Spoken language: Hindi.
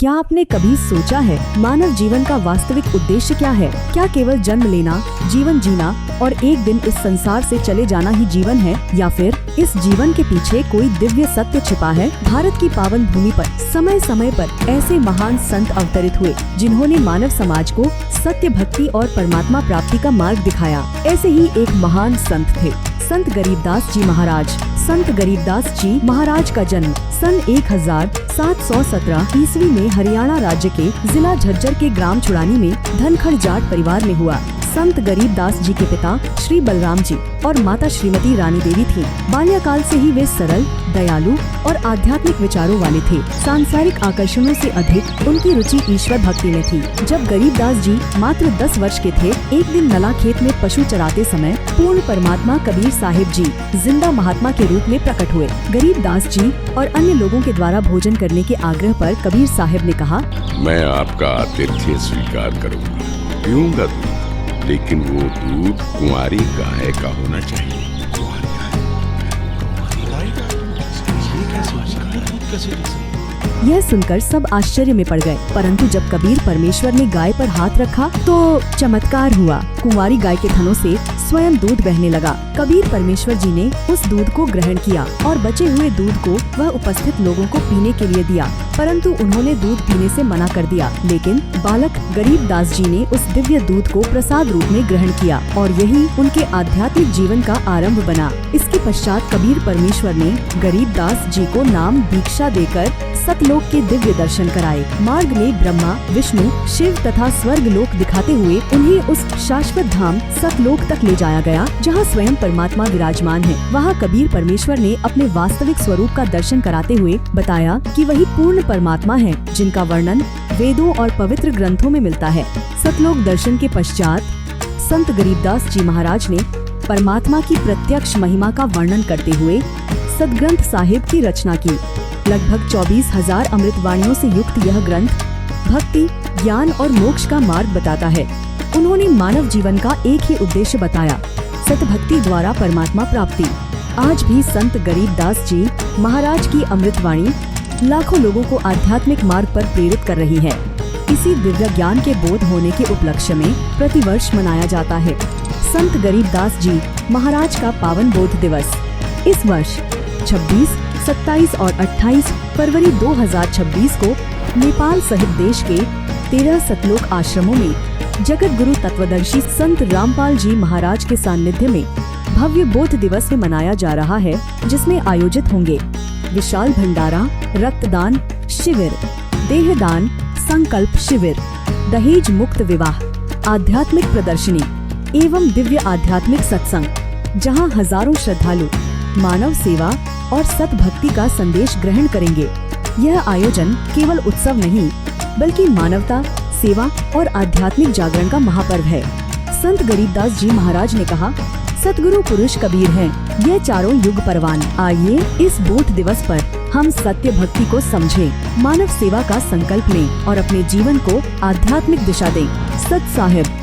क्या आपने कभी सोचा है मानव जीवन का वास्तविक उद्देश्य क्या है? क्या केवल जन्म लेना, जीवन जीना और एक दिन इस संसार से चले जाना ही जीवन है, या फिर इस जीवन के पीछे कोई दिव्य सत्य छिपा है? भारत की पावन भूमि पर समय समय पर ऐसे महान संत अवतरित हुए जिन्होंने मानव समाज को सत्य, भक्ति और परमात्मा प्राप्ति का मार्ग दिखाया। ऐसे ही एक महान संत थे संत गरीबदास जी महाराज। संत गरीबदास जी महाराज का जन्म सन 1717 ईस्वी में हरियाणा राज्य के जिला झज्जर के ग्राम छुड़ानी में धनखड़ जाट परिवार में हुआ। संत गरीबदास जी के पिता श्री बलराम जी और माता श्रीमती रानी देवी थी। बाल्यकाल से ही वे सरल, दयालु और आध्यात्मिक विचारों वाले थे। सांसारिक आकर्षणों से अधिक उनकी रुचि ईश्वर भक्ति में थी। जब गरीबदास जी मात्र 10 वर्ष के थे, एक दिन नला खेत में पशु चराते समय पूर्ण परमात्मा कबीर साहिब जी जिंदा महात्मा के रूप में प्रकट हुए। गरीबदास जी और अन्य लोगों के द्वारा भोजन करने के आग्रह पर कबीर साहिब ने कहा, मैं आपका आतिथ्य स्वीकार करूंगा, पीऊंगा दूध, लेकिन वो दूध कुंवारी गाय का होना चाहिए। यह सुनकर सब आश्चर्य में पड़ गए, परंतु जब कबीर परमेश्वर ने गाय पर हाथ रखा तो चमत्कार हुआ। कुंवारी गाय के थनों से स्वयं दूध बहने लगा। कबीर परमेश्वर जी ने उस दूध को ग्रहण किया और बचे हुए दूध को वह उपस्थित लोगों को पीने के लिए दिया, परंतु उन्होंने दूध पीने से मना कर दिया। लेकिन बालक गरीबदास जी ने उस दिव्य दूध को प्रसाद रूप में ग्रहण किया और यही उनके आध्यात्मिक जीवन का आरंभ बना। इसके पश्चात कबीर परमेश्वर ने गरीबदास जी को नाम दीक्षा देकर सतलोक के दिव्य दर्शन कराए। मार्ग में ब्रह्मा, विष्णु, शिव तथा स्वर्ग लोक दिखाते हुए उन्हें उस शाश्वत धाम सतलोक तक ले जाया गया, जहां स्वयं परमात्मा विराजमान है। वहां कबीर परमेश्वर ने अपने वास्तविक स्वरूप का दर्शन कराते हुए बताया कि वही पूर्ण परमात्मा है, जिनका वर्णन वेदों और पवित्र ग्रंथों में मिलता है। सतलोक दर्शन के पश्चात संत गरीबदास जी महाराज ने परमात्मा की प्रत्यक्ष महिमा का वर्णन करते हुए सदग्रंथ साहिब की रचना की। लगभग 24,000 अमृतवाणियों से युक्त यह ग्रंथ भक्ति, ज्ञान और मोक्ष का मार्ग बताता है। उन्होंने मानव जीवन का एक ही उद्देश्य बताया, सतभक्ति द्वारा परमात्मा प्राप्ति। आज भी संत गरीबदास जी महाराज की अमृतवाणी लाखों लोगों को आध्यात्मिक मार्ग पर प्रेरित कर रही है। इसी दिव्य ज्ञान के बोध होने के उपलक्ष्य में प्रतिवर्ष मनाया जाता है संत गरीबदास जी महाराज का पावन बोध दिवस। इस वर्ष 26, 27 और 28 फरवरी 2026 को नेपाल सहित देश के 13 सतलोक आश्रमों में जगत गुरु तत्वदर्शी संत रामपाल जी महाराज के सानिध्य में भव्य बोध दिवस में मनाया जा रहा है, जिसमें आयोजित होंगे विशाल भंडारा, रक्तदान शिविर, देहदान संकल्प शिविर, दहेज मुक्त विवाह, आध्यात्मिक प्रदर्शनी एवं दिव्य आध्यात्मिक सत्संग, जहां हजारों श्रद्धालु मानव सेवा और सत भक्ति का संदेश ग्रहण करेंगे। यह आयोजन केवल उत्सव नहीं, बल्कि मानवता, सेवा और आध्यात्मिक जागरण का महापर्व है। संत गरीबदास जी महाराज ने कहा, सतगुरु पुरुष कबीर हैं, ये चारों युग परवान। आइए इस बोध दिवस पर हम सत्य भक्ति को समझें, मानव सेवा का संकल्प लें और अपने जीवन को आध्यात्मिक दिशा दें। सत साहिब।